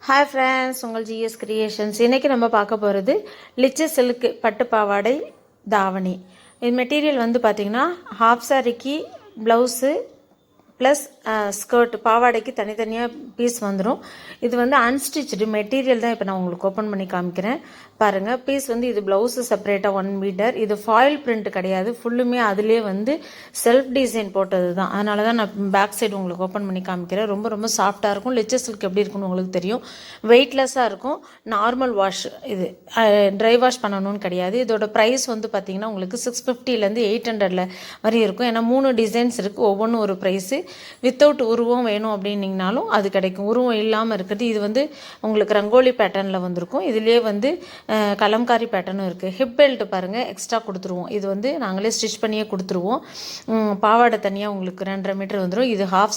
Hi friends, உங்கள் GS creations. இன்றைக்கி நம்ம பார்க்க போகிறது லிச்சு சில்க் பட்டு பாவாடை தாவணி. இது மெட்டீரியல் வந்து பார்த்திங்கன்னா ஹாஃப் சாரிக்கு ப்ளவுஸு ப்ளஸ் ஸ்கர்ட் பாவாடைக்கு தனித்தனியாக பீஸ் வந்துடும். இது வந்து அன்ஸ்டிச்சு மெட்டீரியல் தான் இப்போ நான் உங்களுக்கு ஓப்பன் பண்ணி காமிக்கிறேன் பாருங்கள். பீஸ் வந்து இது ப்ளவுஸு செப்பரேட்டாக 1 மீட்டர். இது ஃபாயில் பிரிண்ட் கிடையாது, ஃபுல்லுமே அதிலே வந்து செல்ஃப் டிசைன் போட்டது தான். அதனால தான் நான் பேக் சைடு உங்களுக்கு ஓப்பன் பண்ணி காமிக்கிறேன். ரொம்ப ரொம்ப சாஃப்டாக இருக்கும். லிச்சர் சில்க் எப்படி இருக்குன்னு உங்களுக்கு தெரியும். வெயிட்லெஸ்ஸாக இருக்கும். நார்மல் வாஷ், இது ட்ரை வாஷ் பண்ணணும்னு கிடையாது. இதோட ப்ரைஸ் வந்து பார்த்திங்கன்னா உங்களுக்கு 650லேருந்து 800 வரையும் இருக்கும். ஏன்னா 3 டிசைன்ஸ் இருக்குது, ஒவ்வொன்றும் ஒரு ப்ரைஸு. வித்தவுட் உருவம் வேணும் அப்படின்னிங்கனாலும் அது கிடைக்கும். உருவம் இல்லாமல் இருக்கிறது இது வந்து உங்களுக்கு ரங்கோலி பேட்டர்னில் வந்திருக்கும். இதுலேயே வந்து கலம்காரி பேட்டர்னும் இருக்குது. ஹிப் பெல்ட் பாருங்கள், எக்ஸ்ட்ரா கொடுத்துருவோம். இது வந்து நாங்களே ஸ்டிச் பண்ணியே கொடுத்துருவோம். பாவாடை தனியாக உங்களுக்கு 2.5 மீட்டர் வந்துடும். இது ஹாஃப்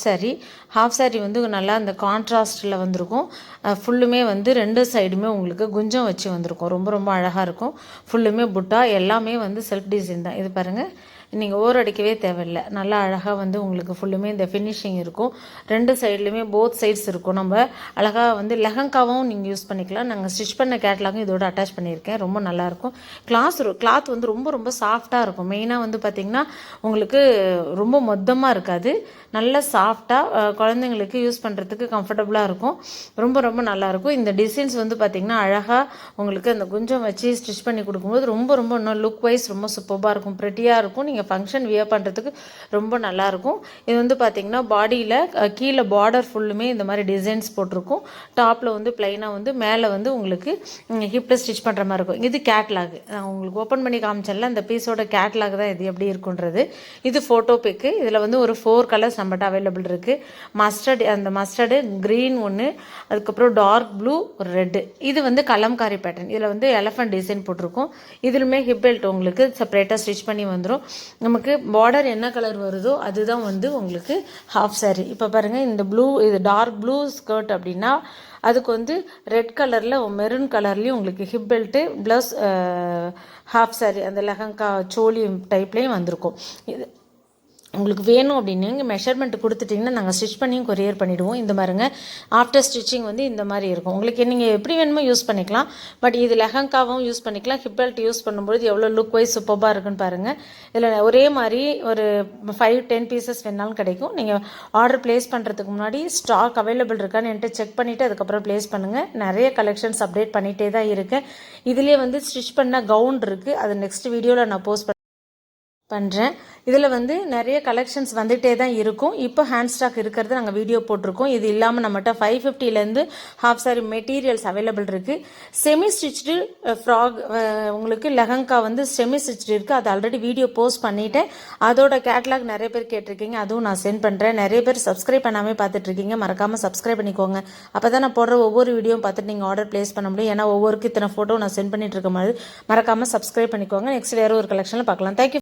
சாரி வந்து நல்லா அந்த கான்ட்ராஸ்டில் வந்திருக்கும். ஃபுல்லுமே வந்து 2 சைடுமே உங்களுக்கு குஞ்சம் வச்சு வந்திருக்கும். ரொம்ப ரொம்ப அழகாக இருக்கும். ஃபுல்லுமே புட்டா, எல்லாமே வந்து செல்ஃப் டிசைன் தான். இது பாருங்கள், நீங்கள் ஓர் அடிக்கவே தேவையில்லை. நல்லா அழகாக வந்து உங்களுக்கு ஃபுல்லுமே இந்த ஃபினிஷிங் இருக்கும். 2 சைட்லையுமே போத் சைட்ஸ் இருக்கும். நம்ம அழகாக வந்து லெஹங்காவும் நீங்கள் யூஸ் பண்ணிக்கலாம். நாங்கள் ஸ்டிச் பண்ண கேட்லாகும் இதோட அட்டாச் பண்ணியிருக்கேன். ரொம்ப நல்லாயிருக்கும். கிளாத் வந்து ரொம்ப ரொம்ப சாஃப்டாக இருக்கும். மெயினாக வந்து பார்த்திங்கன்னா உங்களுக்கு ரொம்ப மொத்தமாக இருக்காது. நல்ல சாஃப்டாக குழந்தைங்களுக்கு யூஸ் பண்ணுறதுக்கு கம்ஃபர்டபுளாக இருக்கும். ரொம்ப ரொம்ப நல்லாயிருக்கும். இந்த டிசைன்ஸ் வந்து பார்த்திங்கன்னா அழகாக உங்களுக்கு அந்த குஞ்சம் வச்சு ஸ்டிச் பண்ணி கொடுக்கும்போது ரொம்ப ரொம்ப இன்னும் லுக் வைஸ் ரொம்ப சூப்பராக இருக்கும், ப்ரெட்டியாக இருக்கும். நீங்கள் ஃபங்க்ஷன் வியர் பண்ணுறதுக்கு ரொம்ப நல்லாயிருக்கும். இது வந்து பார்த்திங்கன்னா பாடியில் கீழே பார்டர் ஃபுல்லுமே இந்த மாதிரி டிசைன்ஸ் போட்டிருக்கும். டாப்பில் வந்து ப்ளைனாக வந்து மேலே வந்து உங்களுக்கு ஹிப்பில் ஸ்டிச் பண்ணுற மாதிரி இருக்கும். இது கேட்லாக், நான் உங்களுக்கு ஓப்பன் பண்ணி காமிச்சேன்ல, அந்த பீஸோட கேட்லாக் தான் இது எப்படி இருக்குன்றது. இது ஃபோட்டோ பிக்கு. இதில் வந்து ஒரு 4 கலர்ஸ் நம்மகிட்ட அவைலபிள் இருக்குது. அந்த மஸ்டர்டு க்ரீன் ஒன்று, அதுக்கப்புறம் டார்க் ப்ளூ, ஒரு ரெட்டு. இது வந்து கலம்காரி பேட்டர்ன். இதில் வந்து எலஃபண்ட் டிசைன் போட்டிருக்கும். இதுலுமே ஹிப் பெல்ட் உங்களுக்கு செப்பரேட்டாக ஸ்டிச் பண்ணி வந்துடும். நமக்கு பார்டர் என்ன கலர் வருதோ அதுதான் வந்து உங்களுக்கு ஹாஃப் சாரி. இப்போ பாருங்கள், இந்த ப்ளூ, இது டார்க் ப்ளூ ஸ்கர்ட் அப்படின்னா அதுக்கு வந்து ரெட் கலரில் மெரூன் கலர்லேயும் உங்களுக்கு hip belt plus half sorry அந்த லெஹங்கா சோலி டைப்லேயும் வந்திருக்கும். இது உங்களுக்கு வேணும் அப்படின்னு நீங்கள் மெஷர்மெண்ட் கொடுத்துட்டிங்கன்னா நாங்கள் ஸ்டிச் பண்ணியும் கொரியர் பண்ணிவிடுவோம். இந்த மாதிரிங்க ஆஃப்டர் ஸ்டிச்சிங் வந்து இந்த மாதிரி இருக்கும். உங்களுக்கு நீங்கள் எப்படி வேணுமோ யூஸ் பண்ணிக்கலாம். பட் இது லெஹங்காவும் யூஸ் பண்ணிக்கலாம். ஹிப் பெல்ட் யூஸ் பண்ணும்போது எவ்வளோ லுக் வைஸ் சூப்பராக இருக்குன்னு பாருங்கள். இதில் ஒரே மாதிரி ஒரு 5-10 பீசஸ் வேணாலும் கிடைக்கும். நீங்கள் ஆர்டர் ப்ளேஸ் பண்ணுறதுக்கு முன்னாடி ஸ்டாக் அவைலபிள் இருக்கான்னு என்கிட்ட செக் பண்ணிவிட்டு அதுக்கப்புறம் ப்ளேஸ் பண்ணுங்கள். நிறைய கலெக்ஷன்ஸ் அப்டேட் பண்ணிகிட்டே தான் இருக்கேன். இதிலே வந்து ஸ்டிச் பண்ண கவுன் இருக்குது, அது நெக்ஸ்ட் வீடியோவில் நான் போஸ்ட் பண்ணுறேன். இதில் வந்து நிறைய கலெக்ஷன்ஸ் வந்துகிட்டே தான் இருக்கும். இப்போ ஹேண்ட் ஸ்டாக் இருக்கிறது நாங்கள் வீடியோ போட்டிருக்கோம். இது இல்லாமல் நம்மகிட்ட 550லேருந்து ஹாஃப் சாரி மெட்டீரியல்ஸ் அவைலபிள் இருக்குது. செமி ஸ்டிச்டு ஃப்ராக், உங்களுக்கு லெஹங்கா வந்து செமி ஸ்டிச்டு இருக்குது. அது ஆல்ரெடி வீடியோ போஸ்ட் பண்ணிவிட்டேன். அதோட கேட்லாக் நிறைய பேர் கேட்டிருக்கீங்க, அதுவும் நான் சென்ட் பண்ணுறேன். நிறைய பேர் சப்ஸ்கிரைப் பண்ணாமல் பார்த்துட்ருக்கீங்க. மறக்காமல் சப்ஸ்கிரைப் பண்ணிக்கோங்க. அப்போ தான் நான் போடுற ஒவ்வொரு வீடியோவும் பார்த்துட்டு நீங்கள் ஆர்டர் ப்ளேஸ் பண்ண முடியும். ஏன்னா ஒவ்வொருக்கு இத்தனை ஃபோட்டோ நான் சென்ட் பண்ணிட்டு இருக்க மாதிரி. மறக்காமல் சப்ஸ்கிரைப் பண்ணிக்கோங்க. நெக்ஸ்ட் வேறு ஒரு கலெக்ஷனில் பார்க்கலாம். தேங்க்யூ.